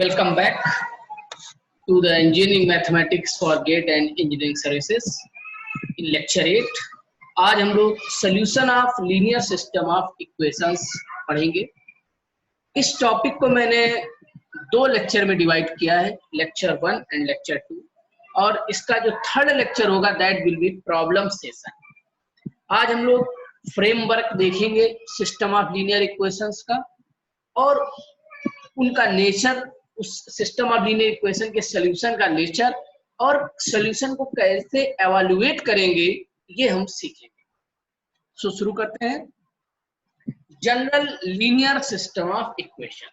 Welcome back to the Engineering Mathematics for GATE and Engineering Services in Lecture 8। आज हम लोग Solution of Linear System of Equations पढ़ेंगे। इस topic को मैंने दो लेक्चर में डिवाइड किया है, लेक्चर 1 एंड लेक्चर 2, और इसका जो थर्ड लेक्चर होगा that will B problem session. आज हम लोग फ्रेमवर्क देखेंगे सिस्टम ऑफ लीनियर इक्वेशंस का और उनका नेचर, उस सिस्टम ऑफ लीनियर इक्वेशन के सॉल्यूशन का नेचर और सॉल्यूशन को कैसे एवेलुएट करेंगे ये हम सीखेंगे। सो शुरू करते हैं। General linear system of equation.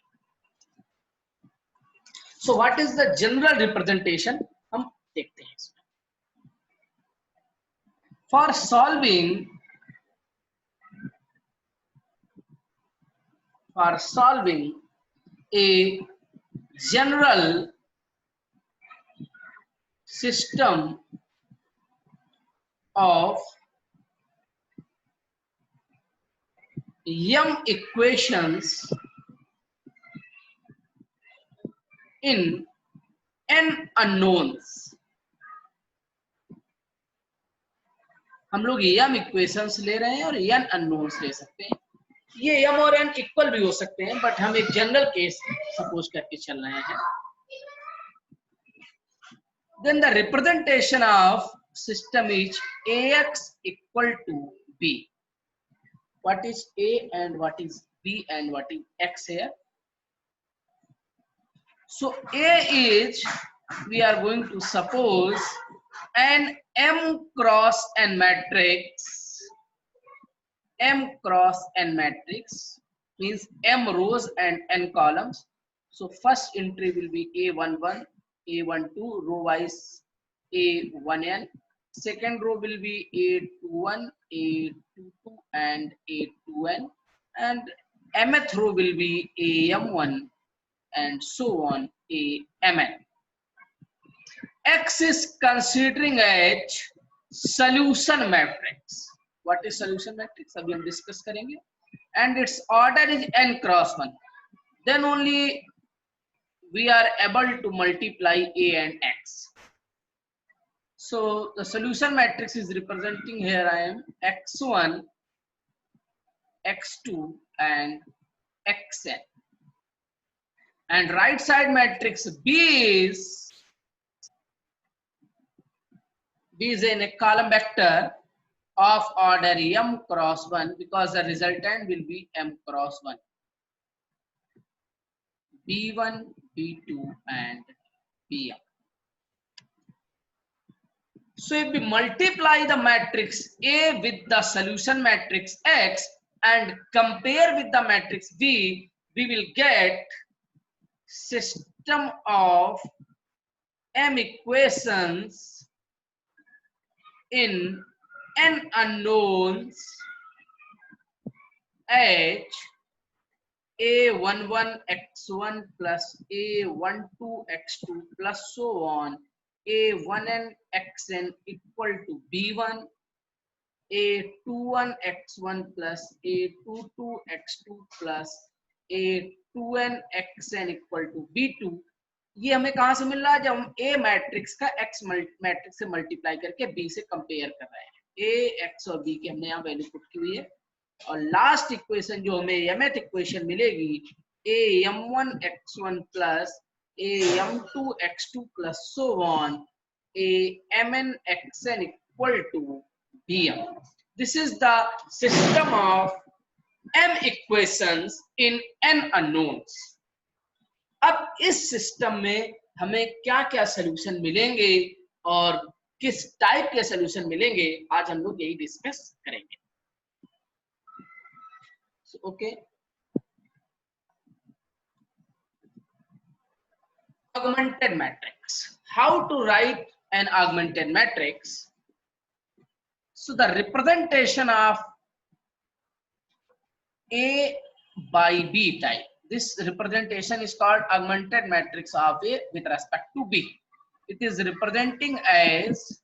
So what is the general representation, हम देखते हैं इसमें। For solving a general system of m equations in n unknowns। हम लोग m इक्वेशंस ले रहे हैं और n अननोन्स ले सकते हैं। ये m और n इक्वल भी हो सकते हैं, बट हम एक जनरल केस सपोज करके चल रहे हैं। Then the representation of system is ax equal to b. What is a and what is b and what is x here? So a is, we are going to suppose an m cross n matrix. M cross n matrix means m rows and n columns. So first entry will be A11, A12, row wise A1n. Second row will be A21, A22 and A2n, and mth row will be AM1 and so on AMN. X is considering as solution matrix. What is solution matrix? अभी हम discuss करेंगे। And its order is n cross 1. Then only we are able to multiply a and x. So the solution matrix is representing here. I am x1, x2 and xn. And right side matrix B is in a column vector of order m cross 1 because the resultant will be m cross 1, b1, b2 and bm. So if we multiply the matrix A with the solution matrix X and compare with the matrix B, we will get system of m equations in n unknowns h a11 x1 plus a12 x2 plus so on a1n xn equal to b1, a21 x1 plus a22 x2 plus a2n xn equal to b2। ये हमें कहां से मिल रहा है? जब हम a matrix का x matrix से मल्टीप्लाई करके b से कंपेयर कर रहे हैं। a, x और b की हमने यहाँ वैल्यू पुट की हुई है और लास्ट इक्वेशन जो हमें mth इक्वेशन मिलेगी a m1 x1 plus a m2 x2 plus so on a mn xn equal to bm. This is the system of m equations in n unknowns. अब इस system में हमें क्या क्या solution मिलेंगे और किस टाइप के सॉल्यूशन मिलेंगे, आज हम लोग यही डिस्कस करेंगे। Okay, augmented matrix. How to write an augmented matrix? So the representation of A by B type. This representation is called augmented matrix of A with respect to B. It is representing as,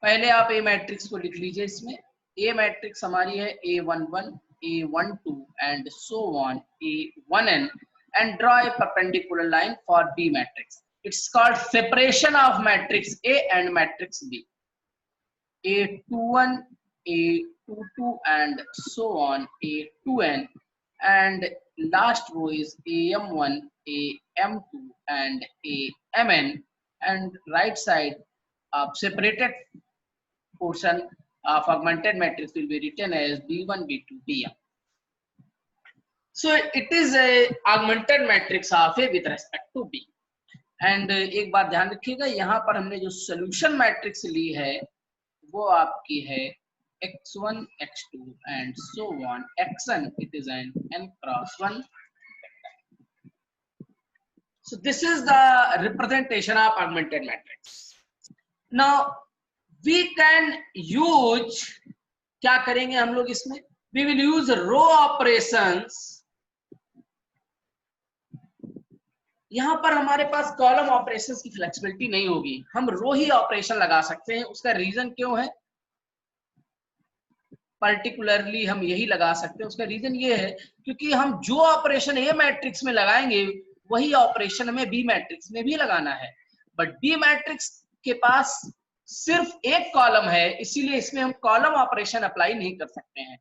पहले आप A matrix को लिख लीजिए। इसमें A matrix हमारी है A11, A12 and so on A1n and draw a perpendicular line for B matrix. It's called separation of matrix A and matrix B. A21, A22 and so on A2n, and last row is AM1, AM2 and AMN, and right side separated portion of augmented matrix will be written as B1, B2, Bm. So it is a augmented matrix of A with respect to B. And एक बात ध्यान रखिएगा, यहाँ पर हमने जो solution matrix ली है वो आपकी है x1, x2 and so on xn. It is an n cross 1. So this is the representation of augmented matrix. Now we can use, क्या करेंगे हम लोग इसमें, we will use row operations. यहाँ पर हमारे पास कॉलम ऑपरेशंस की फ्लेक्सिबिलिटी नहीं होगी, हम रो ही ऑपरेशन लगा सकते हैं. उसका रीजन क्यों है, पर्टिकुलरली हम यही लगा सकते हैं. उसका रीजन ये है क्योंकि हम जो ऑपरेशन ए मैट्रिक्स में लगाएंगे वही ऑपरेशन हमें बी मैट्रिक्स में भी लगाना है. बट बी मैट्रिक्स के पास सिर्फ एक कॉलम है, इसीलिए इसमें हम कॉलम ऑपरेशन अप्लाई नहीं कर सकते हैं.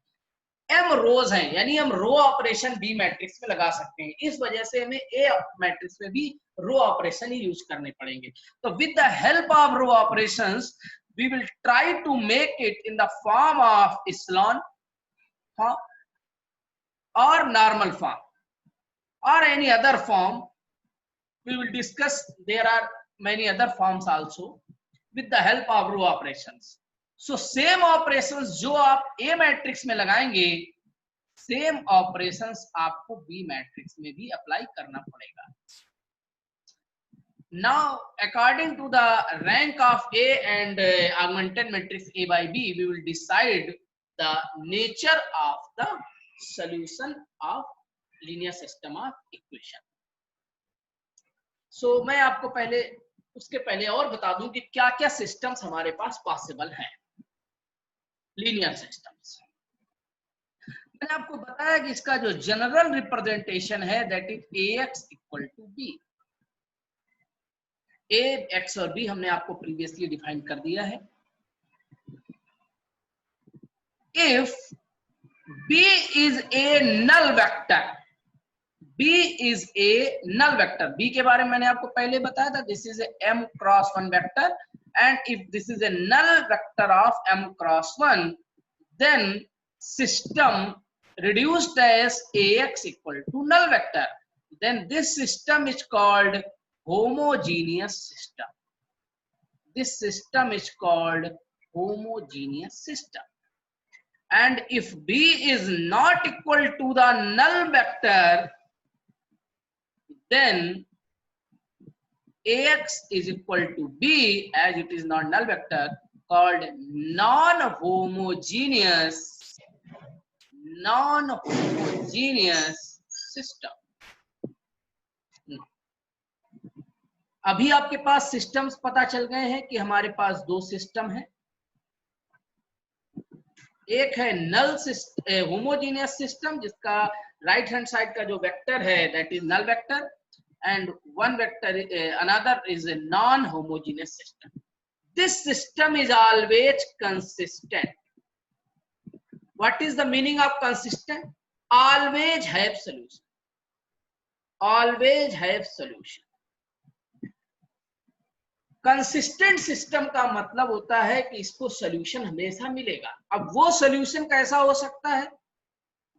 m रोज हैं, यानी हम रो ऑपरेशन बी मैट्रिक्स में लगा सकते हैं. इस वजह से हमें ए मैट्रिक्स में भी रो ऑपरेशन ही यूज करने पड़ेंगे. तो with the help of row operations we will try to make it in the form of echelon form or normal form or any other form. We will discuss, there are many other forms also with the help of row operations. So same operations जो आप A matrix में लगाएंगे, same operations आपको B matrix में भी apply करना पड़ेगा. Now, according to the rank of A and augmented matrix A by B, we will decide the nature of the solution of linear system of equation. So, मैं आपको पहले उसके पहले और बता दूं कि क्या क्या सिस्टम्स हमारे पास पॉसिबल हैं. लीनियर सिस्टम्स, मैंने आपको बताया कि इसका जो जनरल रिप्रेजेंटेशन है that is AX equal to B. A, X और B हमने आपको प्रीवियसली डिफाइन कर दिया है. If B is a null vector, B is a null vector. B के बारे में मैंने आपको पहले बताया था, this is a M cross 1 vector, and if this is a null vector of M cross 1, then system reduced as AX equal to null vector. Then this system is called homogeneous system. This system is called homogeneous system. And if B is not equal to the null vector, then AX is equal to B, as it is not null vector, called non-homogeneous system. अभी आपके पास systems पता चल गए हैं कि हमारे पास दो system है. एक है नल होमोजीनियस सिस्टम जिसका राइट हैंड साइड का जो वेक्टर है that is null vector, and one vector another is a non homogeneous system. This system is always consistent. What is the meaning of consistent? Always have solution. Always have solution. Consistent system का मतलब होता है कि इसको solution हमेशा मिलेगा. अब वो सॉल्यूशन कैसा हो सकता है?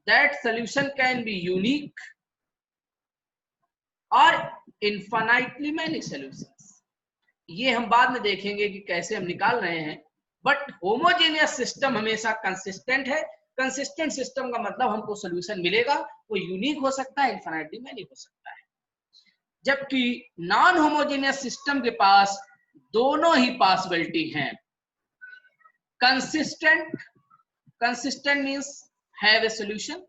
That solution can be unique और इनफाइनाइटली मैनी सॉल्यूशंस. ये हम बाद में देखेंगे कि कैसे हम निकाल रहे हैं. बट होमोजेनियस सिस्टम हमेशा कंसिस्टेंट है. कंसिस्टेंट सिस्टम का मतलब हमको सॉल्यूशन मिलेगा, वो यूनिक हो सकता है, इनफाइनाइटली मैनी हो सकता है. जबकि नॉन होमोजेनियस सिस्टम के पास दोनों ही पॉसिबिलिटी हैं. Consistent means have a solution,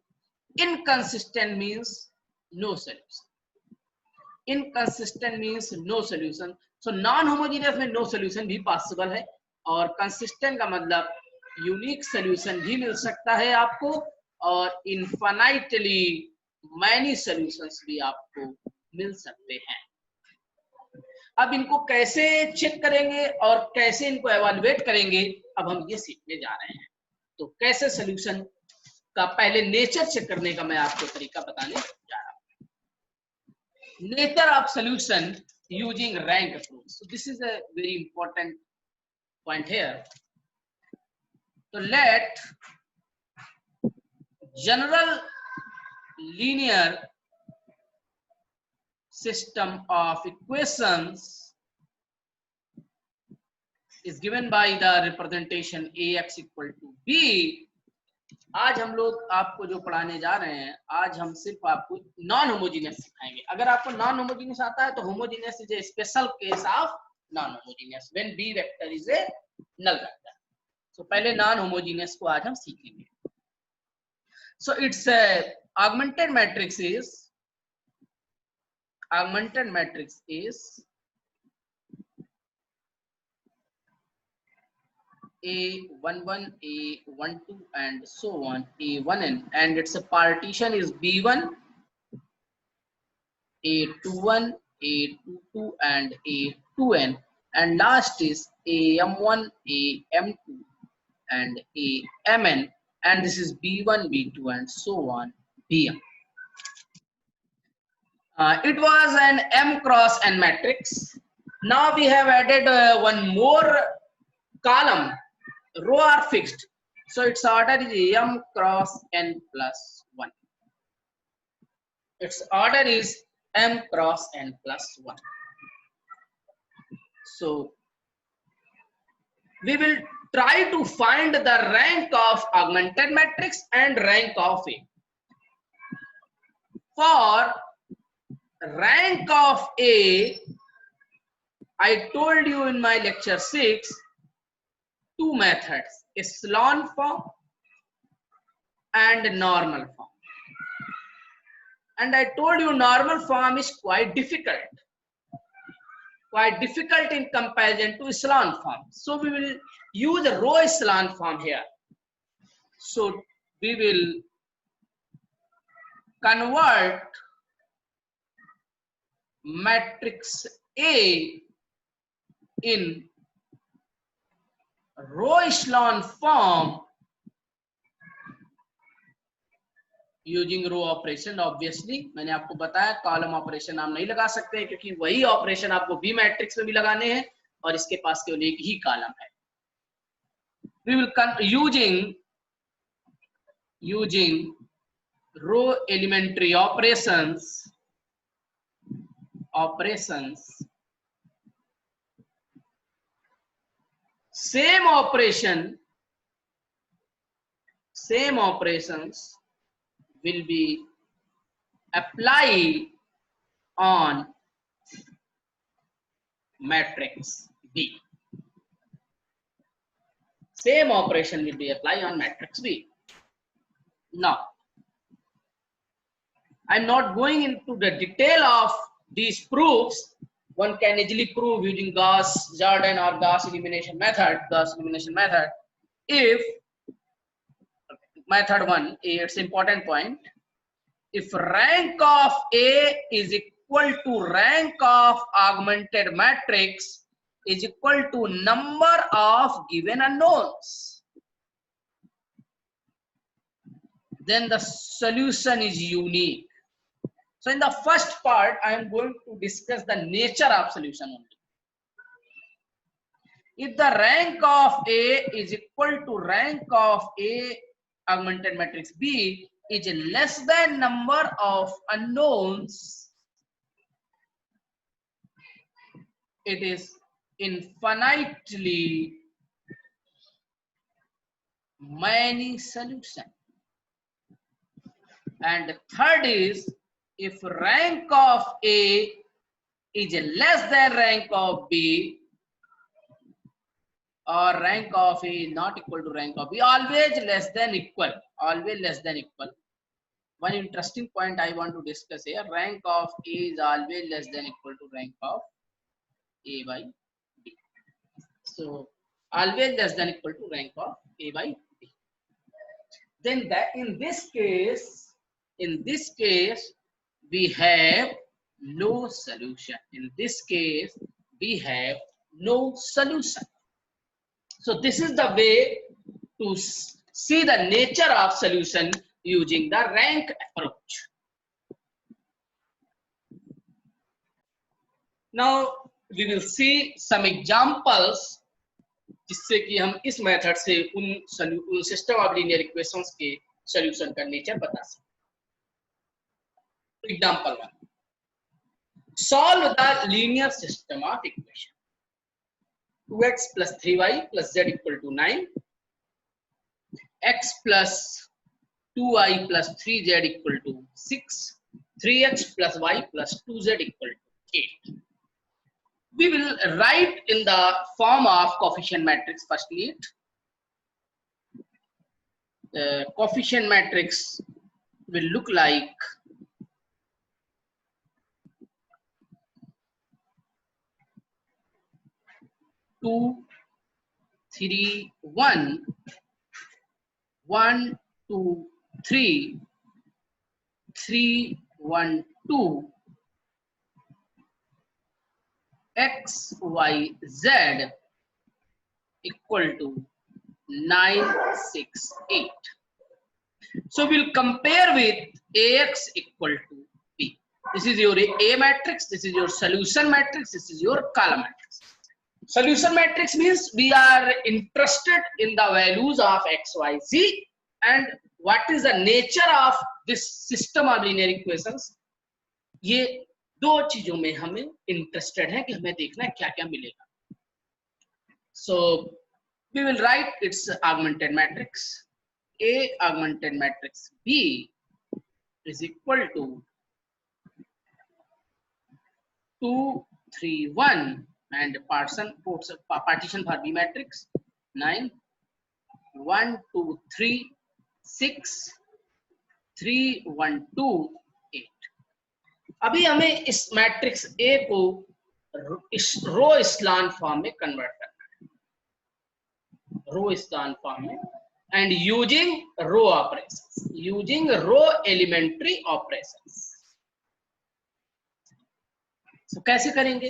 inconsistent means no solution. Inconsistent means no solution. So non homogeneous में नो सॉल्यूशन भी पॉसिबल है, और कंसिस्टेंट का मतलब यूनिक सॉल्यूशन भी मिल सकता है आपको, और इनफाइनाइटली मैनी सॉल्यूशंस भी आपको मिल सकते हैं। अब इनको कैसे चेक करेंगे और कैसे इनको एवेलुएट करेंगे, अब हम ये सीखने जा रहे हैं। तो कैसे सॉल्यूशन का पहले नेचर चेक करने का मैं आपको तरीका बताने जा रहा हूं। Nature of solution using rank approach. So this is a very important point here. So let general linear system of equations is given by the representation ax equal to b. आज हम लोग आपको जो पढ़ाने जा रहे हैं, आज हम सिर्फ आपको नॉन होमोजीनियस सिखाएंगे। अगर आपको नॉन होमोजीनियस आता है तो homogeneous is a special case of non homogeneous when B vector is a null vector. So पहले नॉन होमोजीनियस को आज हम सीखेंगे। So it's augmented matrix is A11, A12 and so on, A1n, and its a partition is B1, A21, A22 and A2n, and last is AM1, AM2 and AMN, and this is B1, B2 and so on, Bm. It was an M cross N matrix. Now we have added one more column. Row are fixed, so its order is M cross N plus 1. Its order is M cross N plus 1. So we will try to find the rank of augmented matrix and rank of A. For rank of A, I told you in my lecture 6, two methods, echelon form and normal form. And I told you normal form is quite difficult in comparison to echelon form. So we will use a row echelon form here. So we will convert matrix A in row echelon form using row operation. Obviously मैंने आपको बताया column operation आप नहीं लगा सकते क्योंकि वही operation आपको बी मैट्रिक्स में भी लगाने हैं और इसके पास केवल एक ही कॉलम है। We will using row elementary operations same operations will be applied on matrix B. Same operation will be applied on matrix B. Now, I'm not going into the detail of these proofs. One can easily prove using Gauss-Jordan or Gauss elimination method. If method 1, it's important point. If rank of A is equal to rank of augmented matrix is equal to number of given unknowns, then the solution is unique. So in the first part, I am going to discuss the nature of solution only. If the rank of A is equal to rank of A augmented matrix B is less than number of unknowns, it is infinitely many solution. And third is, if rank of A is less than rank of B, or rank of A is not equal to rank of B, always less than equal. One interesting point I want to discuss here, rank of A is always less than equal to rank of A by B. So always less than equal to rank of A by B. then that in this case we have no solution. In this case we have no solution. So this is the way to see the nature of solution using the rank approach. Now we will see some examples जिससे कि हम इस method से उन system of linear equations के solution का nature बता सकते। Example 1, solve the linear system of equation 2x plus 3y plus z equal to 9, x plus 2y plus 3z equal to 6, 3x plus y plus 2z equal to 8. We will write in the form of coefficient matrix firstly. The coefficient matrix will look like 2, 3, 1, 1, 2, 3, 3, 1, 2, x, y, z equal to 9, 6, 8. So we'll compare with Ax equal to B. This is your A matrix, this is your solution matrix, this is your column matrix. Solution matrix means we are interested in the values of x, y, z and what is the nature of this system of linear equations. ये दो चीजों में हमें interested है कि हमें देखना है क्या क्या मिलेगा. So we will write its augmented matrix. A augmented matrix B is equal to 2, 3, 1 and partition for B matrix 9, 1, 2, 3, 6, 3, 1, 2, 8. अभी हमें इस मैट्रिक्स A को इस रो इस्लान फॉर्म में कन्वर्ट करना है, रो इस्लान फॉर्म में, and using row operations, using row elementary operations. So कैसे करेंगे?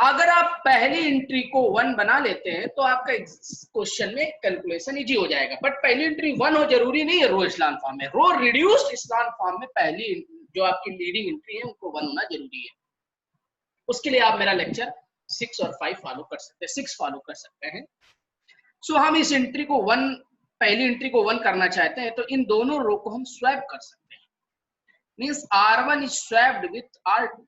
अगर आप पहली एंट्री को 1 बना लेते हैं तो आपका क्वेश्चन में कैलकुलेशन इजी हो जाएगा, बट पहली एंट्री 1 हो जरूरी नहीं है रो इस्लान फॉर्म में. रो रिड्यूस्ड इस्लान फॉर्म में पहली जो आपकी लीडिंग एंट्री है उनको 1 होना जरूरी है. उसके लिए आप मेरा लेक्चर 6 और 5 फॉलो कर सकते हैं, 6 फॉलो कर सकते हैं. सो हम इस एंट्री को 1, पहली एंट्री को 1 करना चाहते हैं तो इन दोनों रो को हम स्वैप कर सकते हैं. Means R1 is swapped with R2.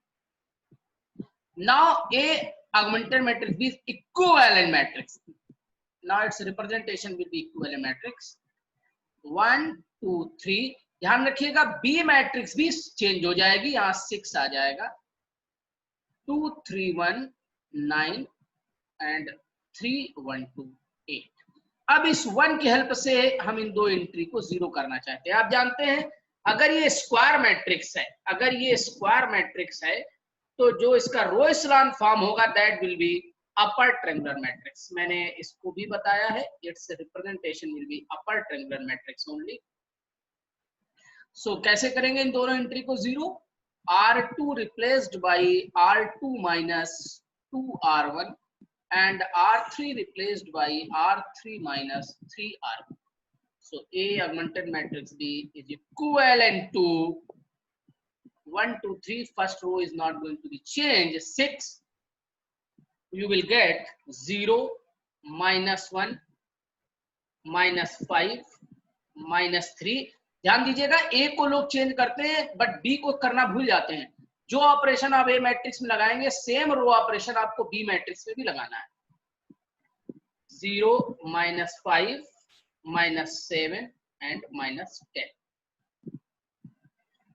Now A augmented matrix is equivalent matrix. Now its representation will be equivalent matrix 1, 2, 3. ध्यान रखिएगा B मैट्रिक्स भी चेंज हो जाएगी, यहाँ 6 आ जाएगा, 2, 3, 1, 9 and 3, 1, 2, 8. अब इस 1 की हेल्प से हम इन दो एंट्री को 0 करना चाहते हैं. आप जानते हैं अगर ये स्क्वायर मैट्रिक्स है, अगर ये स्क्वायर मैट्रिक्स है तो जो इसका रो इस्लान फॉर्म होगा that will be upper triangular matrix. मैंने इसको भी बताया है, its representation will be upper triangular matrix only. So कैसे करेंगे इन दोनों एंट्री को 0? R2 replaced by R2 minus 2R1 and R3 replaced by R3 minus 3R1. So A augmented matrix B is equivalent to 1, 2, 3. First row is not going to be changed. 6. You will get 0, minus 1, minus 5, minus 3. ध्यान दीजिएगा A को लोग change करते हैं but B को करना भूल जाते हैं. जो ऑपरेशन आप A मैट्रिक्स में लगाएंगे सेम रो ऑपरेशन आपको B मैट्रिक्स में भी लगाना है. 0, minus 5, minus 7 and minus 10.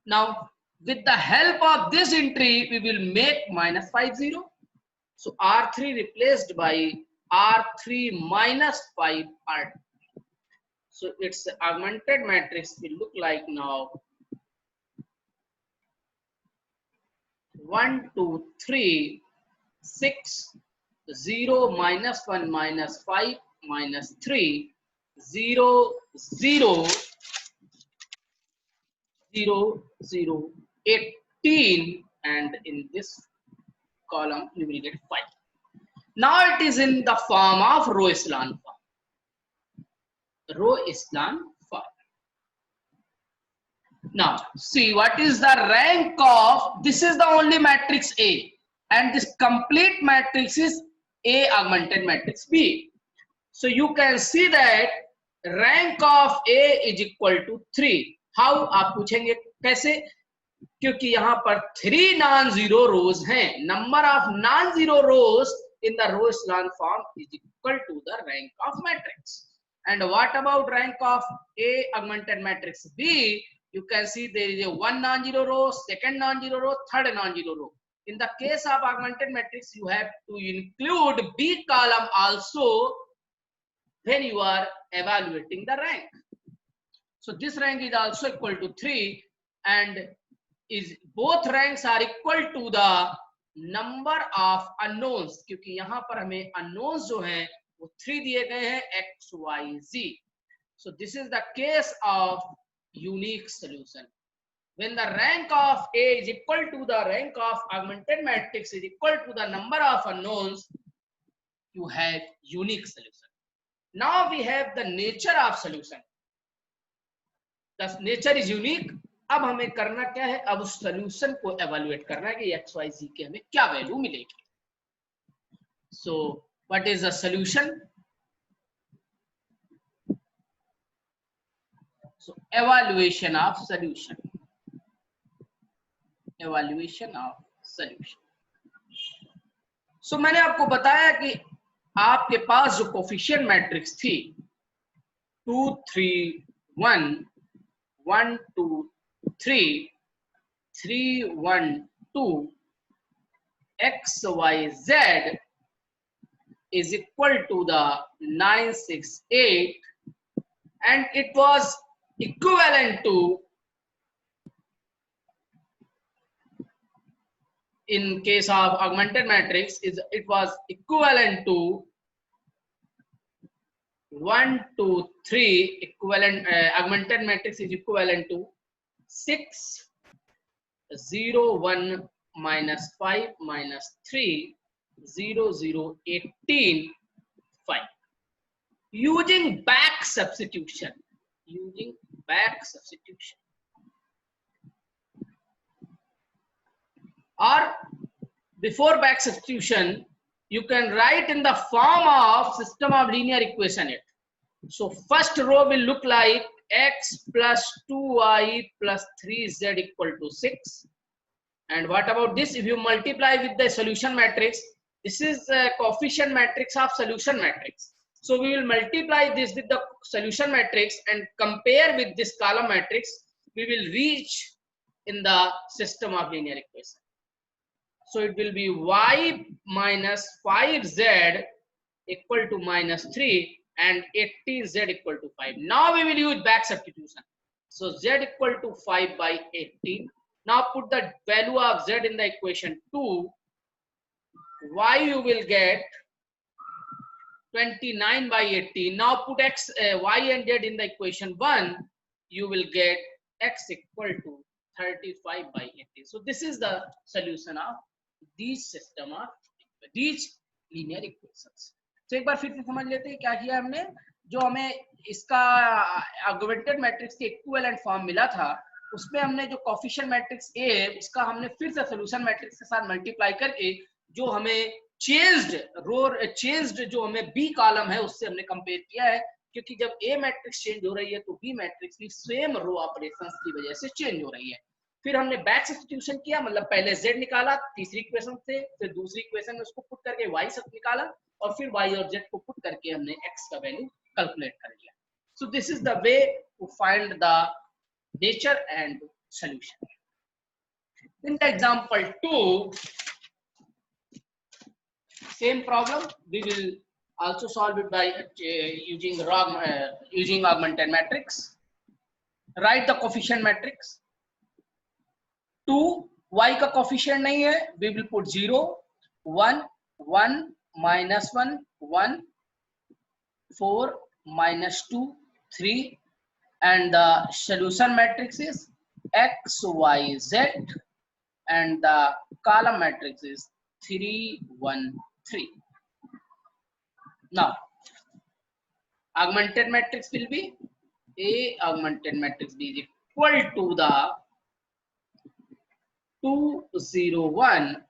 Now with the help of this entry we will make minus 5 0. So R3 replaced by R3 minus 5 R2. So its augmented matrix will look like now 1, 2, 3, 6, 0, minus 1, minus 5, minus 3, 0 0 0 0 18, and in this column you will get 5. Now it is in the form of row echelon form. Row echelon form. Now see what is the rank of, this is the only matrix A, and this complete matrix is A augmented matrix B. So you can see that rank of A is equal to 3. How आप पूछेंगे कैसे, क्योंकि यहाँ पर 3 non zero रोज हैं. Number of non zero rose in the row echelon form is equal to the rank of matrix. And what about rank of A augmented matrix B? You can see there is a 1 non-zero row, second non-zero row, third non-zero row. In the case of augmented matrix, you have to include B column also when you are evaluating the rank. So this rank is also equal to 3, and is both ranks are equal to the number of unknowns, क्योंकि यहाँ पर हमें unknowns जो हैं वो 3 दिए गए हैं x, y, z. So this is the case of unique solution. When the rank of A is equal to the rank of augmented matrix is equal to the number of unknowns, you have unique solution. Now we have the nature of solution. The nature is unique. अब हमें करना क्या है, अब उस solution को evaluate करना है कि एक्स वाई जी के हमें क्या वैल्यू मिलेगी. So what is the solution? So evaluation of solution. Evaluation of solution. So मैंने आपको बताया कि आपके पास जो कोफिशिएंट मैट्रिक्स थी 2 3 1 1 2 3 3 1 2 x y z is equal to the 9 6 8, and it was equivalent to, in case of augmented matrix it was equivalent to 1 2 3 equivalent. Augmented matrix is equivalent to 6 0 1 minus 5 minus 3 0 0 18 5. Using back substitution. Using back substitution. Or before back substitution, you can write in the form of system of linear equation it. So first row will look like x plus 2y plus 3z equal to 6. And what about this? If you multiply with the solution matrix, this is a coefficient matrix of solution matrix. So we will multiply this with the solution matrix and compare with this column matrix. We will reach in the system of linear equation. So it will be y minus 5z equal to minus 3 and 18z equal to 5. Now we will use back substitution. So z equal to 5 by 18. Now put the value of z in the equation 2. Y you will get 29 by 18. Now put x, y and z in the equation 1. You will get x equal to 35 by 18. So this is the solution of these system of these linear equations. तो एक बार फिर से समझ लेते हैं क्या किया हमने. जो हमें इसका ऑगमेंटेड मैट्रिक्स के इक्विवेलेंट फॉर्म मिला था, उसमें हमने जो कोफिशिएंट मैट्रिक्स ए है उसका हमने फिर से सॉल्यूशन मैट्रिक्स के साथ मल्टीप्लाई करके जो हमें चेंज्ड जो हमें बी कॉलम है उससे हमने कंपेयर किया है. क्योंकि जब ए मैट्रिक्स चेंज हो रही है तो बी मैट्रिक्स भी सेम रो ऑपरेशंस की वजह से चेंज हो रही है. फिर हमने बैक सब्स्टिट्यूशन किया, मतलब पहले z निकाला तीसरी इक्वेशन से, फिर दूसरी इक्वेशन में उसको पुट करके y सब निकाला, और फिर y और z को पुट करके हमने x का वैल्यू कैलकुलेट कर लिया. So this is the way to find the nature and solution. In the example 2, same problem, we will also solve it by using augmented matrix. Write the coefficient matrix. 2 y का coefficient नहीं है, we will put 0 1 1 minus 1 1 4 -2, 3, and the solution matrix is x, y, z, and the column matrix is 3, 1, 3. Now, augmented matrix will be A augmented matrix B is equal to the 2, 0, 1,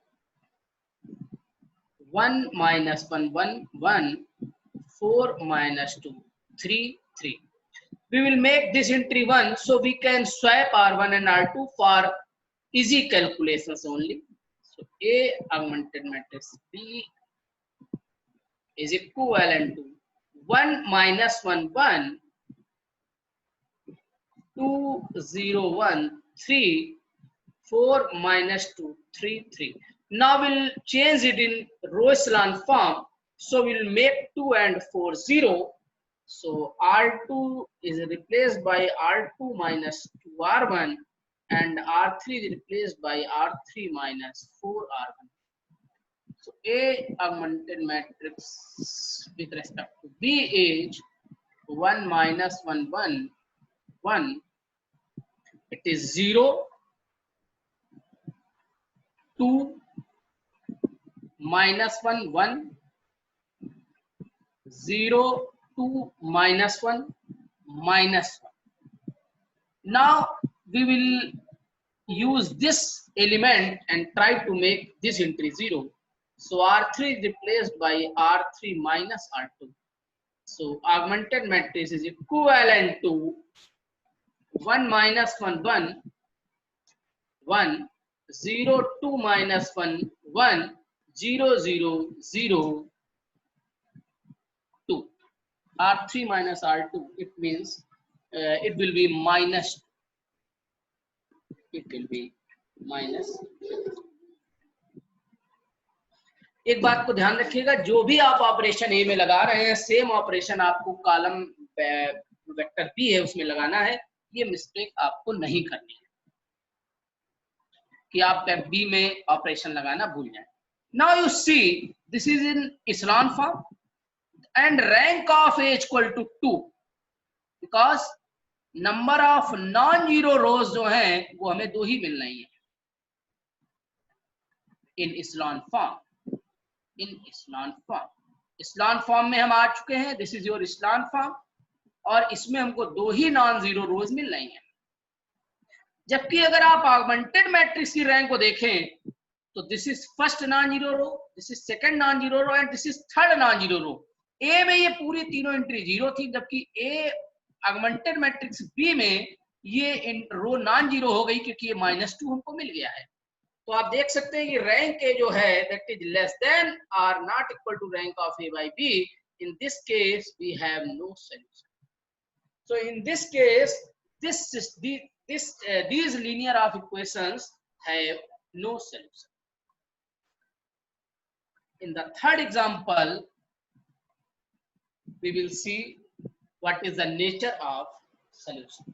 1 minus 1, 1, 1, 4 minus 2, 3, 3. We will make this entry 1 so we can swap R1 and R2 for easy calculations only. So A augmented matrix B is equivalent to 1 minus 1, 1, 2, 0, 1, 3, 4 minus 2, 3, 3. Now we'll change it in row echelon form. So we'll make 2 and 4, 0. So R2 is replaced by R2 minus 2R1 and R3 is replaced by R3 minus 4R1. So A augmented matrix with respect to B is 1 minus 1, 1, 1. It is 0, 2, minus 1, 1, 0, 2, minus 1, minus 1. Now we will use this element and try to make this entry 0. So R3 is replaced by R3 minus R2. So augmented matrix is equivalent to 1 minus 1, 1, 1, 0, 2 minus 1, 1, 0, 0, 0, 2. R3 minus R2, it means it will be minus. It will be minus. एक बात को ध्यान रखिएगा, जो भी आप operation ए में लगा रहे हैं सेम ऑपरेशन आपको कॉलम वेक्टर बी है उसमें लगाना है. ये मिस्टेक आपको नहीं करनी है कि आप बी में ऑपरेशन लगाना भूल जाएं. Now you see this is in echelon form and rank of A equal to 2 because number of non-zero rows जो हैं वो हमें 2 ही मिलना ही है in echelon form. In echelon form, echelon form में हम आ चुके हैं. This is your echelon form और इसमें हमको 2 ही non-zero rows मिल रही हैं. जबकि अगर आप augmented matrix की रैंक को देखें तो this is first non-zero row, this is second non-zero row and this is third non-zero row. ए में ये पूरी तीनों एंट्री 0 थी, जबकि ए ऑगमेंटेड मैट्रिक्स बी में ये रो नॉन जीरो हो गई क्योंकि ये -2 हमको मिल गया है. तो आप देख सकते हैं कि रैंक ए जो है दैट इज लेस देन और not equal to rank of A by B. In this case we have no solution. So in this case these linear of equations have no solution. In the third example we will see what is the nature of solution.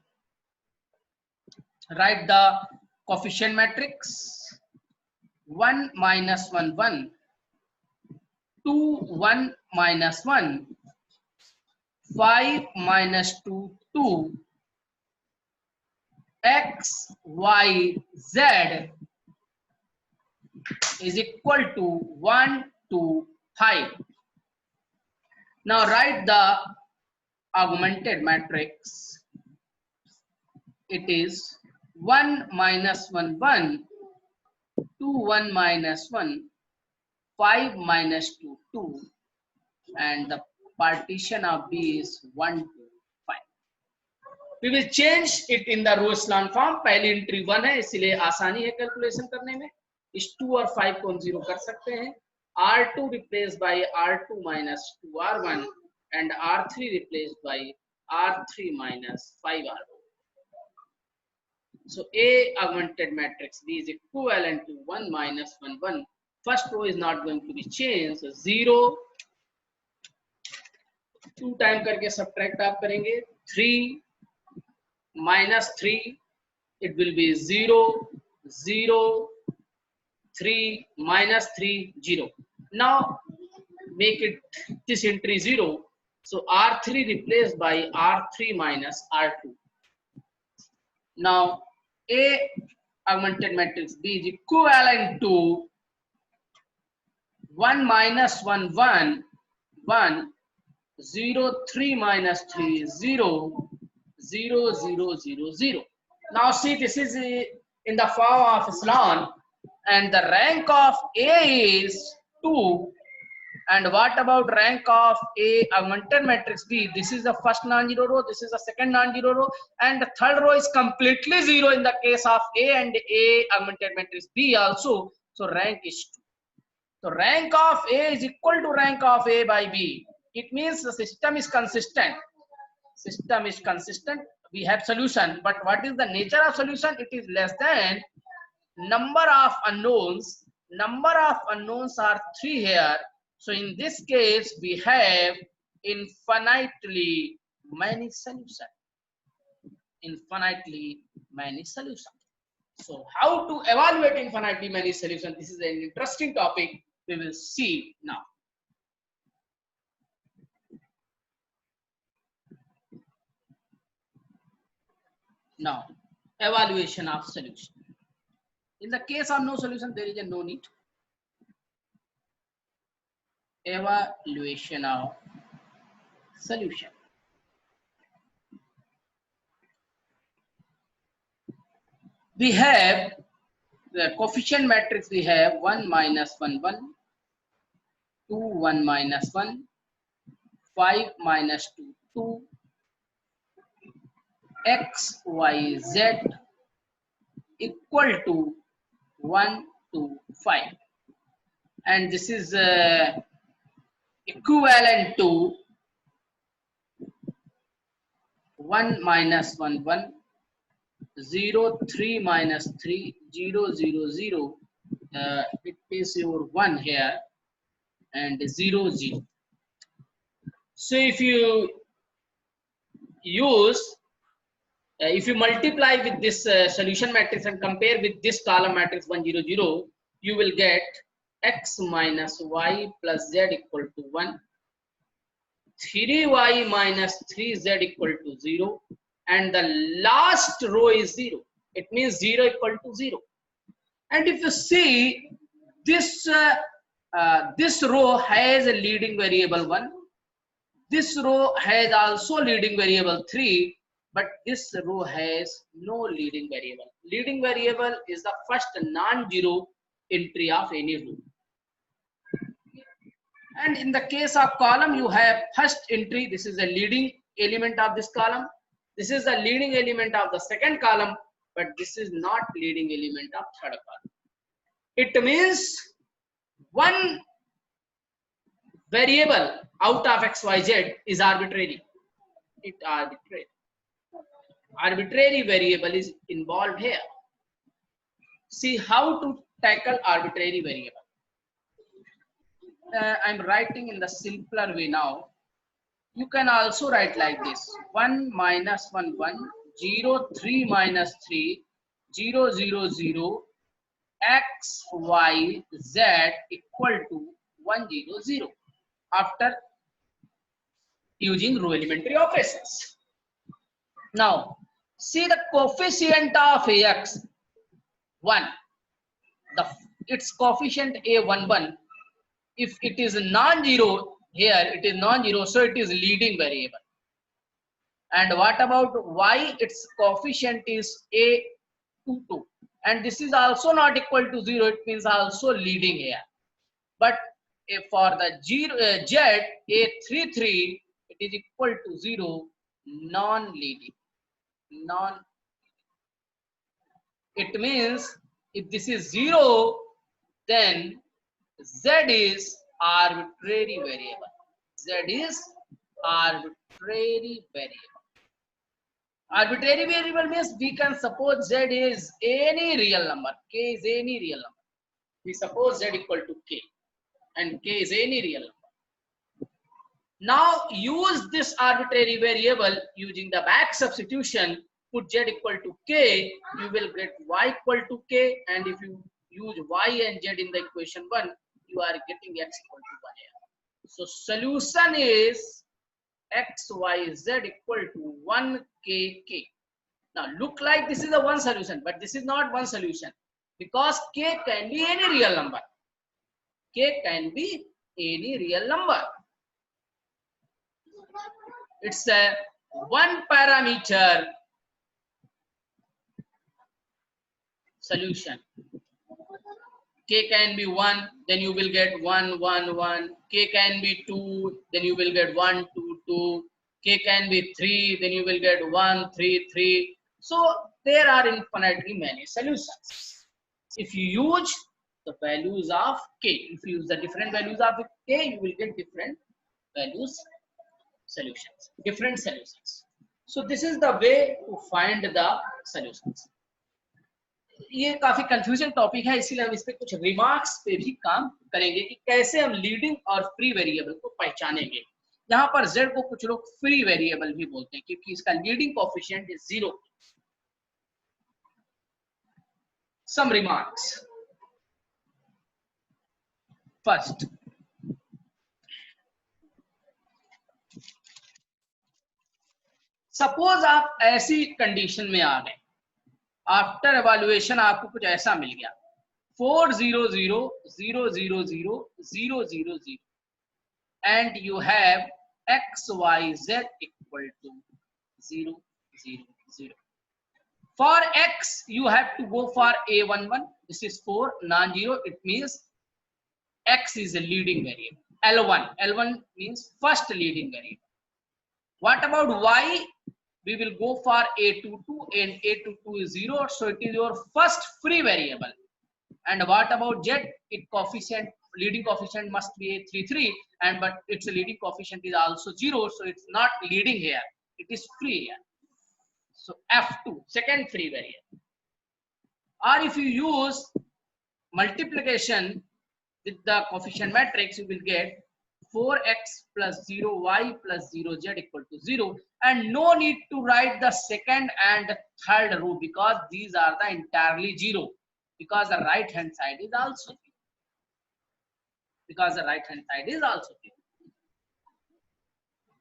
Write the coefficient matrix 1 minus 1 1, 2 1 minus 1, 5 minus 2 2, x y z is equal to 1 to 5. Now write the augmented matrix. It is 1 minus 1 1, 2 1 minus 1, 5 minus 2 2, and the partition of B is 1 to 5. We will change it in the row echelon form. पहली entry 1 है इसलिए आसानी है calculation करने में. इस 2 और 5 को हम 0 कर सकते हैं. R2 replaced by R2 minus 2R1 and R3 replaced by R3 minus 5R1. So A augmented matrix B is equivalent to 1 minus 1 1. First row is not going to be changed. So 0 2 time करके subtract आप करेंगे. 3 minus 3 it will be 0 0 3 minus 3 0. Now make it this entry 0 So R3 replaced by R3 minus R2. Now A augmented matrix B is equivalent to 1 minus 1 1 1 0 3 minus 3 0 0 0 0 0. Now see, this is in the form of echelon, and the rank of A is 2. And what about rank of A augmented matrix B? This is the first non-zero row, this is the second non-zero row, and the third row is completely zero in the case of A and A augmented matrix B also. So rank is 2. So rank of A is equal to rank of A by B. It means the system is consistent. System is consistent. We have solution, but what is the nature of solution? It is less than number of unknowns. Number of unknowns are 3 here. So in this case, we have infinitely many solutions. Infinitely many solutions. So how to evaluate infinitely many solutions? This is an interesting topic. We will see now. Now, evaluation of solution. In the case of no solution, there is a no need. Evaluation of solution. We have the coefficient matrix. We have 1 minus 1 1, 2 1 minus 1, 5 minus 2 2, x y z equal to 1 2 5, and this is equivalent to 1 minus 1 1, 0 3 minus 3 0 0 0. It is your 1 here, and 0 0. So if you use if you multiply with this solution matrix and compare with this column matrix 1 0 0, you will get x minus y plus z equal to 1, 3y minus 3z equal to 0, and the last row is 0. It means 0 equal to 0. And if you see this this row has a leading variable 1, this row has also leading variable 3, but this row has no leading variable. Leading variable is the first non-zero entry of any row. And in the case of column, you have first entry. This is the leading element of this column. This is the leading element of the second column, but this is not leading element of third column. It means one variable out of xyz is arbitrary. It arbitrary. Arbitrary variable is involved here. See how to tackle arbitrary variable. I'm writing in the simpler way now. You can also write like this: 1 minus 1 1, 0 3 minus 3, 0 0 0, x y z equal to 1 0 0 after using row elementary operations. Now see the coefficient of ax 1. Its coefficient a11. If it is non-zero here, it is non-zero, so it is leading variable. And what about y? Its coefficient is a22, and this is also not equal to 0. It means also leading here. But for the z a33, it is equal to 0, non-leading. It means if this is 0, then z is arbitrary variable. Z is arbitrary variable. Arbitrary variable means we can suppose z is any real number, k is any real number. We suppose z equal to k, and k is any real number. Now use this arbitrary variable using the back substitution. Put z equal to k, you will get y equal to k, and if you use y and z in the equation 1, you are getting x equal to 1 here. So solution is x y z equal to 1 k k. Now look like this is a one solution, but this is not one solution because k can be any real number. K can be any real number. It's a one parameter solution. K can be 1, then you will get 1 1 1. K can be 2, then you will get 1 2 2. K can be 3, then you will get 1 3 3. So there are infinitely many solutions. If you use the values of k, if you use the different values of k, you will get different values solutions, different solutions. So this is the way to find the solutions. ये काफी confusion topic है, इसीलिए हम इस पे कुछ remarks पे भी काम करेंगे कि कैसे हम लीडिंग और फ्री वेरिएबल को पहचानेंगे। यहाँ पर z को कुछ लोग फ्री वेरिएबल भी बोलते हैं क्योंकि इसका leading coefficient is 0। Some remarks. First, suppose आप ऐसी कंडीशन में आ गए, आफ्टर एवल्युएशन आपको कुछ ऐसा मिल गया 4 0 0 0 0 0 0 0 0 and you have x y z equal to 0 0 0. For x you have to go for a11. This is 4 non-zero. It means x is a leading variable. L1 means first leading variable. What about y? We will go for a22 and a22 is 0, so it is your first free variable. And what about z? Its coefficient, leading coefficient must be a33, and but its leading coefficient is also 0, so it's not leading here, it is free here. So f2, second free variable. Or if you use multiplication with the coefficient matrix, you will get 4x plus 0y plus 0z equal to 0, and no need to write the second and third row because these are the entirely 0, because the right hand side is also 0. Because the right hand side is also 0.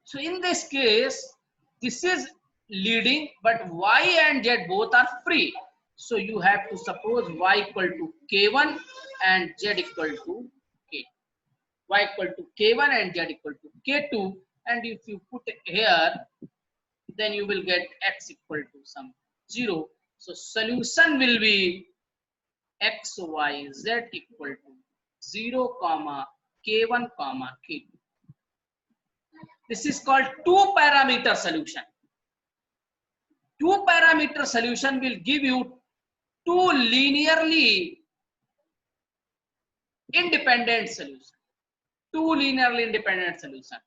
So in this case, this is leading, but y and z both are free. So you have to suppose y equal to k1 and z equal to k. Y equal to k1 and z equal to k2, and if you put it here, then you will get x equal to some 0. So solution will be x y z equal to 0 comma k1 comma k2. This is called two parameter solution. Two parameter solution will give you two linearly independent solution. Two linearly independent solution.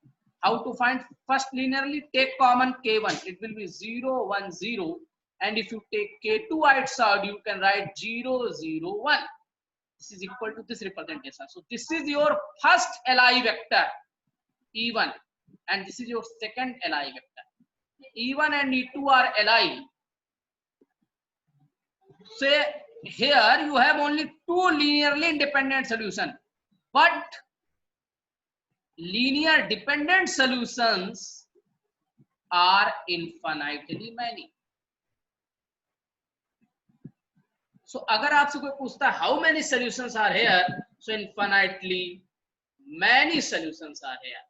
How to find? First linearly take common k1, it will be 0 1 0, and if you take k2 outside, you can write 0 0 1. This is equal to this representation. So this is your first Li vector E1, and this is your second Li vector. E1 and E2 are Li. Say here you have only two linearly independent solution, but linear dependent solutions are infinitely many. So अगर आपसे कोई पूछता है how many solutions are here, so infinitely many solutions are here,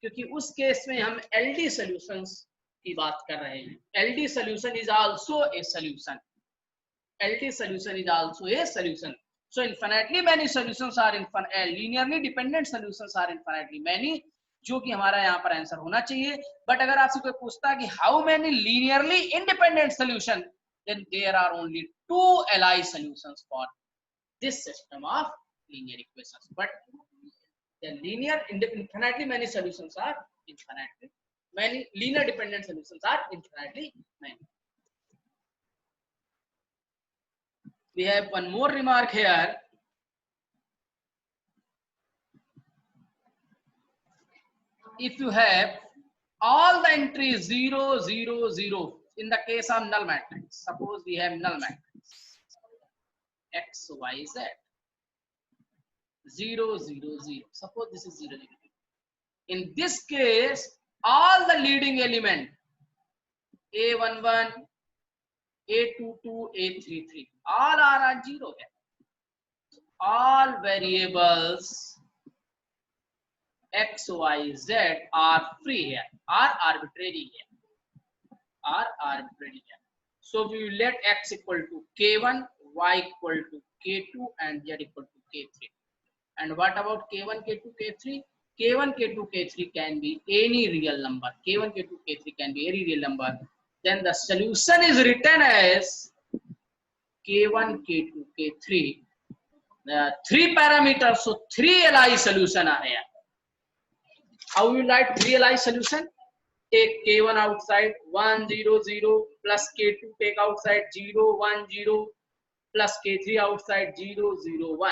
क्योंकि उस case में हम LD solutions की बात कर रहे हैं. LD solution is also a solution. LD solution is also a solution. So infinitely many solutions are linearly dependent solutions are infinitely many, जो कि हमारा यहाँ पर आंसर होना चाहिए. बट अगर आपसे कोई पूछता है कि how many linearly independent solution, then there are only two Li solutions for this system of linear equations. But the linear infinitely many solutions are infinitely many. Linear dependent solutions are infinitely many. We have one more remark here. If you have all the entries 0 0 0 in the case of null matrix, suppose we have null matrix x y z 0 0 0, suppose this is 0 0 0. In this case all the leading element A11, A22, A33 all are at 0 here. All variables X, Y, Z are free here, are arbitrary here, are arbitrary here. So we will let X equal to K1, Y equal to K2 and Z equal to K3. And what about K1, K2, K3? K1, K2, K3 can be any real number. K1, K2, K3 can be any real number. Then the solution is written as K1, K2, K3. There are 3 parameters, so 3 Li solution are here. How you write 3 Li solution? Take K1 outside 1, 0, 0 plus K2 take outside 0, 1, 0 plus K3 outside 0, 0, 1.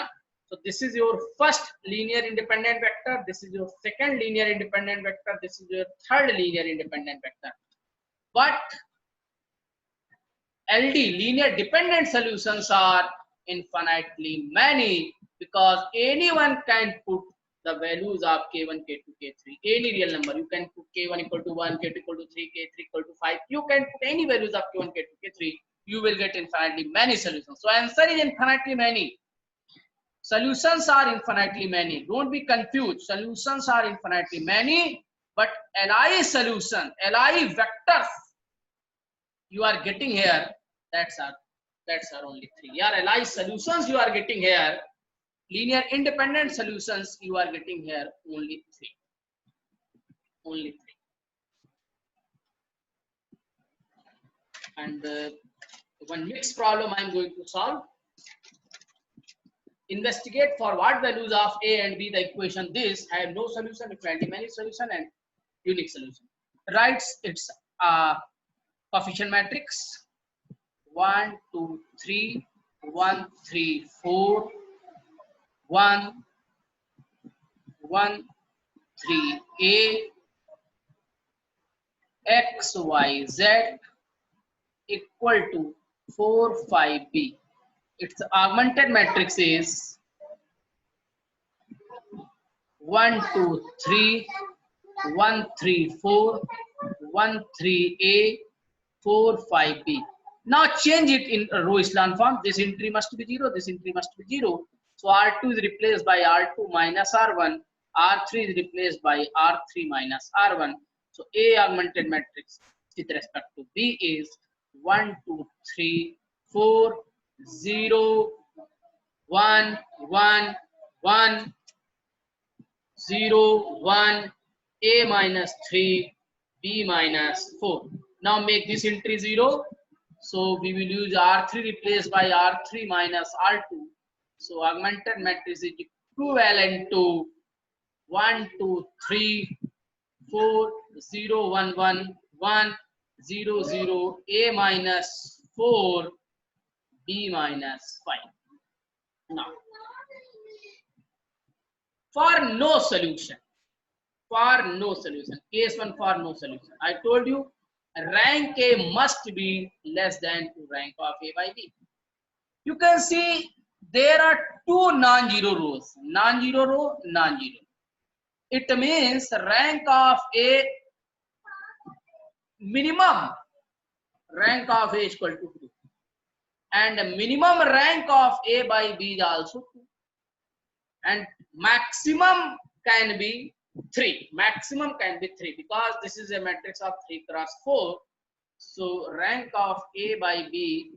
So this is your first linear independent vector. This is your second linear independent vector. This is your third linear independent vector. But LD linear dependent solutions are infinitely many because anyone can put the values of K1, K2, K3, any real number. You can put K1 equal to 1, K2 equal to 3, K3 equal to 5. You can put any values of K1, K2, K3. You will get infinitely many solutions. So answer is infinitely many. Solutions are infinitely many. Don't be confused. Solutions are infinitely many, but Li solution, Li vectors you are getting here, that's our only 3. Yeah, Li solutions you are getting here, linear independent solutions you are getting here only 3. Only 3. And one mixed problem I am going to solve. Investigate for what values of A and B the equation this have no solution, infinitely many solution and unique solution. Writes its coefficient matrix 1, 2, 3, 1, 3, 4, 1, 1, 3, A, X, Y, Z equal to 4, 5, B. Its augmented matrix is 1, 2, 3, 1, 3, 4, 1, 3, A, 4, 5, B. Now change it in a row echelon form. This entry must be 0, this entry must be 0. So R2 is replaced by R2 minus R1. R3 is replaced by R3 minus R1. So A augmented matrix with respect to B is 1, 2, 3, 4, 0, 1, 1, 1, 0, 1, A minus 3, B minus 4. Now make this entry 0. So we will use R3 replaced by R3 minus R2. So augmented matrix is equivalent to 1, 2, 3, 4, 0, 1, 1, 1, 0, 0, A minus 4, B minus 5. Now, for no solution, case 1 for no solution, I told you rank A must be less than 2 rank of A by B. You can see there are 2 non-zero rows, non-zero row, non-zero. It means rank of A, minimum rank of A is equal to 2 and minimum rank of A by B is also 2 and maximum can be 3. Maximum can be 3 because this is a matrix of 3 cross 4. So rank of A by B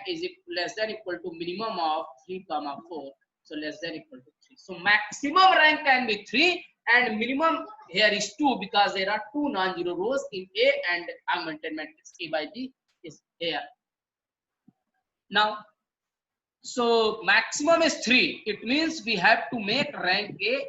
is less than equal to minimum of 3, 4. So less than equal to 3. So maximum rank can be 3 and minimum here is 2 because there are 2 non-zero rows in A and augmented matrix A by B is here. Now, so maximum is 3. It means we have to make rank A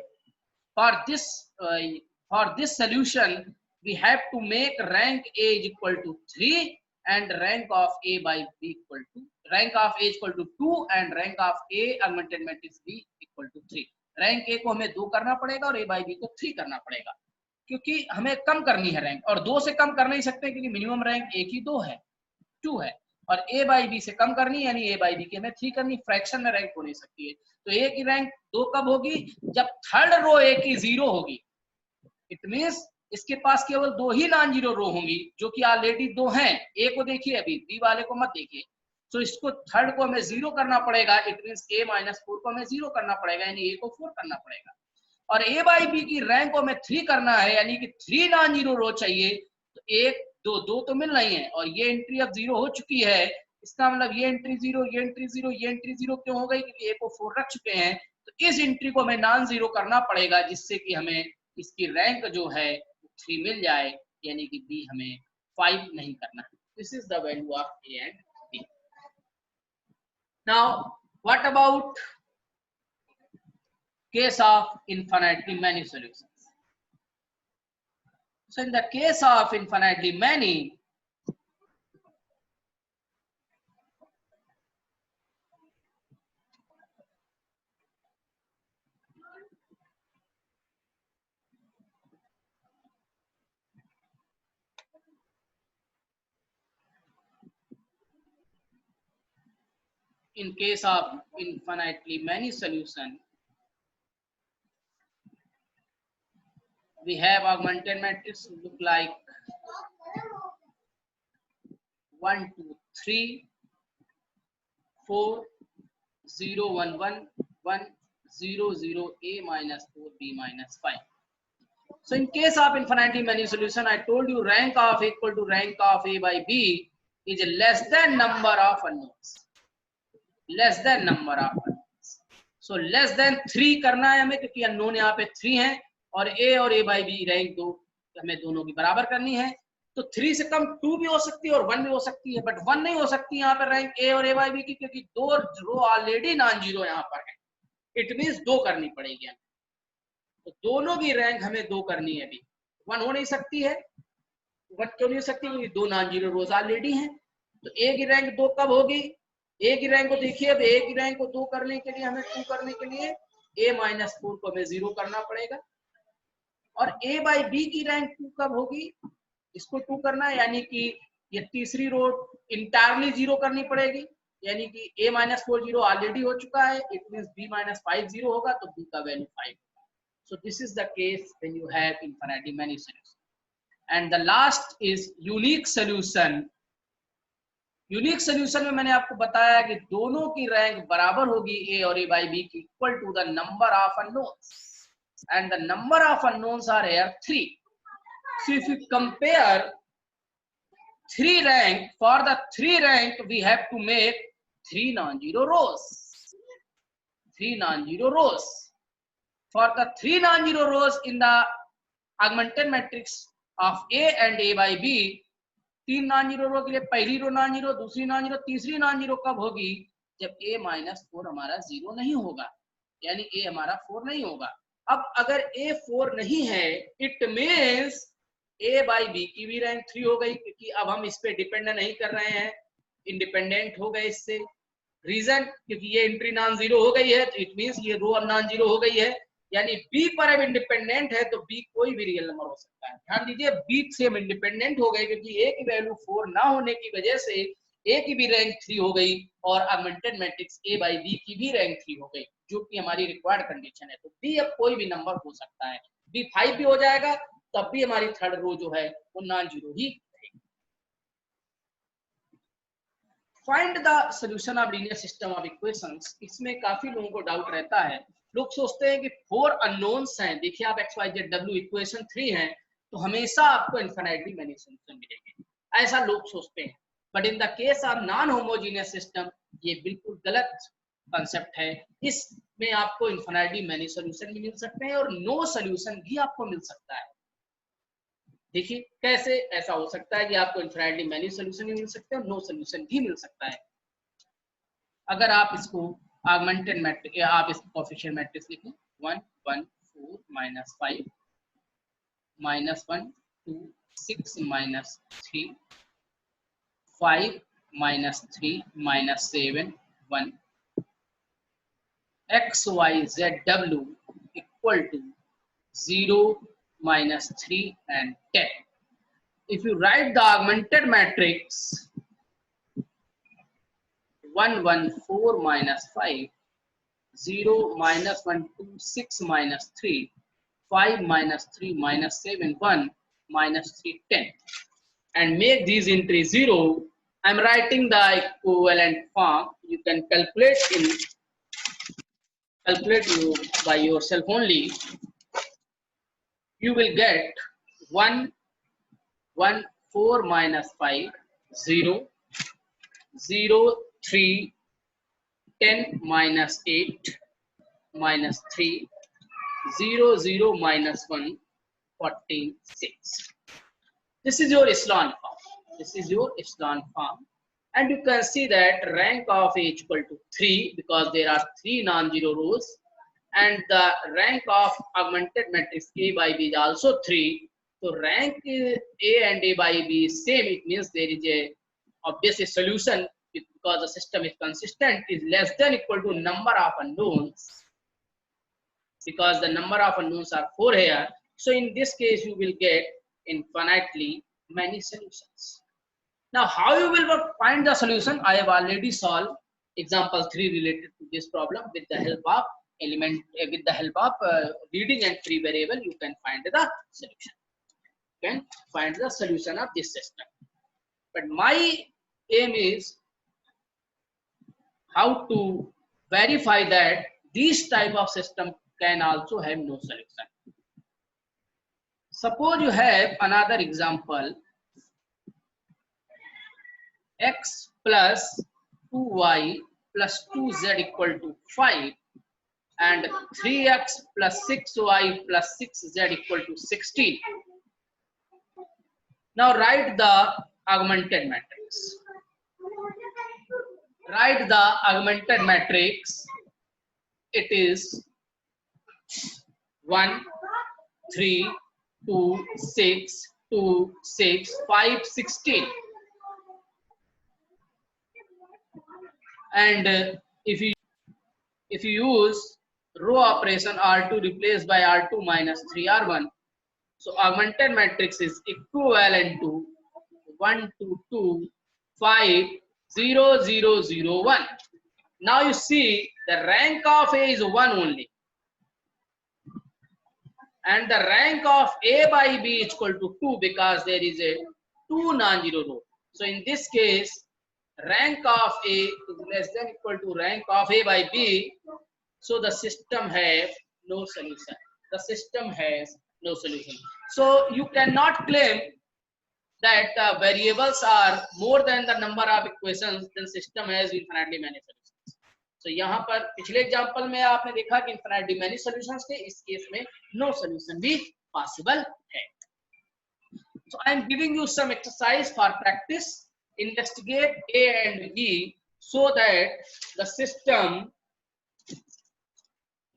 for this solution. We have to make rank A is equal to 3 and rank of A by B equal to rank of A is equal to 2 and rank of A augmented matrix B equal to 3. Rank A को हमें 2 करना पड़ेगा और ए by B को 3 करना पड़ेगा क्योंकि हमें कम करनी है रैंक और 2 से कम कर नहीं सकते क्योंकि मिनिमम रैंक ए की 2 है 2 है और ए बाई बी से कम करनी यानी ए बाई बी की हमें 3 करनी फ्रैक्शन में रैंक हो नहीं सकती है तो ए की रैंक 2 कब होगी जब थर्ड रो ए की 0 होगी इट मींस इसके पास केवल 2 ही नॉन जीरो रो होंगी, जो कि ऑलरेडी 2 हैं। ए को देखिए, अभी बी वाले को मत देखिए। तो इसको थर्ड को हमें 0 करना पड़ेगा। इट मींस a माइनस 4 को हमें 0 करना पड़ेगा, यानी a को 4 करना पड़ेगा। और a बाई बी की रैंक को हमें 3 करना है, यानी कि 3 नॉन जीरो रो चाहिए। तो 1 2 2 तो मिल रही है, और ये एंट्री अब 0 हो चुकी है। इसका मतलब ये एंट्री 0, ये एंट्री 0, ये एंट्री 0 क्यों हो गई? क्योंकि a को 4 रख चुके हैं। तो इस एंट्री को हमें नॉन जीरो करना पड़ेगा, जिससे कि हमें इसकी रैंक जो है 3 मिल जाए, यानी कि बी हमें 5 नहीं करना है। This is the value of A and B. Now what about case of infinitely many solutions? So in the case of infinitely many, in case of infinitely many solution, we have augmented matrix look like 1 2 3 4 0 1 1 1 0 0 a minus 4 b minus 5. So in case of infinitely many solution, I told you rank of equal to rank of a by b is less than number of unknowns. Less than number of unknowns. So less than 3 करना है हमें, क्योंकि unknown यहाँ पे 3 है, और a और a by b rank 2 हमें दोनों की बराबर करनी है। तो 3 से कम 2 भी हो सकती है और 1 भी हो सकती है, बट 1 नहीं हो सकती यहाँ पर रैंक a और a by b की, क्योंकि 2 रो ऑलरेडी नॉन जीरो यहाँ पर है। इट मींस 2 करनी पड़ेगी हमें। तो दोनों की रैंक हमें 2 करनी है। अभी 1 हो नहीं सकती है। 1 क्यों नहीं हो सकती? क्योंकि 2 नॉन जीरो रोज ऑलरेडी हैं। तो a की रैंक 2 कब होगी? a की रैंक को देखिए, अब a की रैंक को 2 करने के लिए हमें 2 करने के लिए a माइनस 4 को हमें 0 करना पड़ेगा। और a बाई b की रैंक 2 कब होगी? इसको 2 करना है, यानी कि ये तीसरी रो इंटायरली 0 करनी पड़ेगी, यानी कि a माइनस 4 0 ऑलरेडी हो चुका है। इट मींस b माइनस 5 0 होगा, तो b का वैल्यू 5 होगा। सो this is the case when you have infinitely many solution. And the last is unique solution. Unique solution में मैंने आपको बताया कि दोनों की रैंक बराबर होगी a और a बाई b की, equal to the number of unknowns, and the number of unknowns are here 3. So if you compare 3 rank, for the 3 rank we have to make 3 non-zero rows. 3 non-zero rows. For the 3 non-zero rows in the augmented matrix of A and A by B, 3 non zero row के लिए पहली row non zero, दूसरी non zero, तीसरी non zero कब होगी? जब a minus 4 हमारा 0 नहीं होगा, यानी a हमारा 4 नहीं होगा। अब अगर a 4 नहीं है, it means a by B की भी रैंक 3 हो गई, क्योंकि अब हम इस पे डिपेंड नहीं कर रहे हैं, इंडिपेंडेंट हो गए इससे। रीजन, क्योंकि ये एंट्री नॉन जीरो हो गई है, तो इट मींस ये रो अब नॉन जीरो हो गई है, यानी b पर अब इंडिपेंडेंट है, तो b कोई भी रियल नंबर हो सकता है। ध्यान दीजिए, b से हम इंडिपेंडेंट हो गए, क्योंकि a की वैल्यू 4 ना होने की वजह से a की भी रैंक 3 हो गई, और augmented matrix a by b की भी रैंक 3 हो गई, जो कि हमारी रिक्वायर्ड कंडीशन है। तो b अब कोई भी नंबर हो सकता है, b 5 भी हो जाएगा, तब भी हमारी थर्ड रो जो है वो नॉन जीरो ही रहेगी। Find the solution of linear system of equations. इसमें काफी लोगों को डाउट रहता है। लोग सोचते हैं कि 4 अननोन्स हैं, देखिए आप x y z w equation 3 है, तो हमेशा आपको इनफिनिटली मेनी सॉल्यूशन मिलेंगे, ऐसा लोग सोचते हैं। But in the case of non homogeneous system ये बिल्कुल गलत कंसेप्ट है। इसमें आपको इनफिनिटली मेनी सॉल्यूशन भी मिल सकते हैं और नो सॉल्यूशन भी आपको मिल सकता है। देखिए कैसे ऐसा हो सकता है कि आपको इनफिनिटली मेनी सॉल्यूशन भी मिल सकते हैं और नो सॉल्यूशन भी मिल सकता है। अगर आप इसको ऑगमेंटेड मैट्रिक्स, या आप इसको कोएफिशिएंट मैट्रिक्स लिखें, 1 1 4 minus 5 minus 1 2 6 minus 3 5 minus 3 minus 7 1 x y z w equal to 0 minus 3 and 10. If you write the augmented matrix 1 1 4 minus 5 0 minus 1 2 6 minus 3 5 minus 3 minus 7 1, minus 3, 10. And make these entries 0. I'm writing the equivalent form. You can calculate you by yourself only. You will get 1, 1, 4 minus 5, 0, 0, 3, 10 minus 8, minus 3, 0, 0 minus 1, 14, 6. This is your echelon form. This is your echelon form. And you can see that rank of A equal to 3 because there are 3 non-zero rows. And the rank of augmented matrix A by B is also 3. So rank A and A by B is same. It means there is a obviously solution because the system is consistent is less than equal to number of unknowns, because the number of unknowns are 4 here. So in this case you will get infinitely many solutions. Now how you will find the solution? I have already solved example 3 related to this problem with the help of reading and free variable. You can find the solution. You can find the solution of this system. But my aim is how to verify that this type of system can also have no solution. Suppose you have another example, x plus 2y plus 2z equal to 5 and 3x plus 6y plus 6z equal to 16. Now write the augmented matrix. Write the augmented matrix. It is 1, 3, 2, 6, 2, 6, 5, 16. And if you use row operation R2 replaced by R2 minus 3R1, so augmented matrix is equivalent to 1, 2, 2, 5, 0, 0, 0, 1. Now you see the rank of A is 1 only. And the rank of A by B is equal to 2 because there is a 2 non-zero row. So in this case, rank of A is less than equal to rank of A by B. So the system has no solution. The system has no solution. So you cannot claim that the variables are more than the number of equations, then system has infinitely many solutions. So यहाँ पर पिछले example में आपने देखा कि infinitely many solutions थे, इस case में no solution भी possible है. So I am giving you some exercise for practice. Investigate A and B so that the system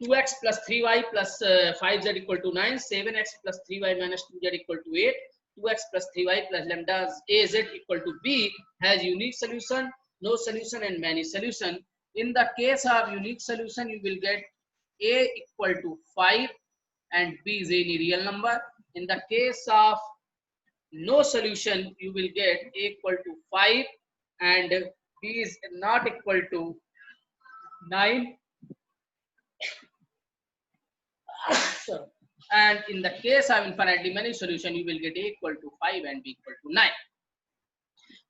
2x plus 3y plus 5z equal to 9, 7x plus 3y minus 2z equal to 8, 2x plus 3y plus lambda az equal to b has unique solution, no solution and many solution. In the case of unique solution, you will get a equal to 5 and b is any real number. In the case of no solution, you will get a equal to 5 and b is not equal to 9. And in the case of infinitely many solution, you will get a equal to 5 and b equal to 9.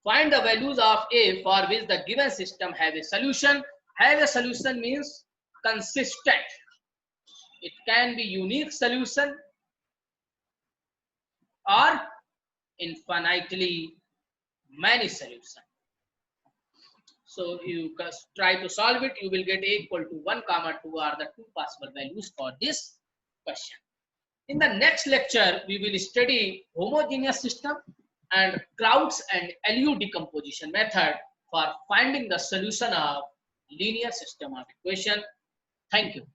Find the values of a for which the given system have a solution. Have a solution means consistent. It can be unique solution or infinitely many solution. So you try to solve it. You will get a equal to 1, 2 are the two possible values for this question. In the next lecture, we will study homogeneous system and Krauts and LU decomposition method for finding the solution of linear system of equation. Thank you.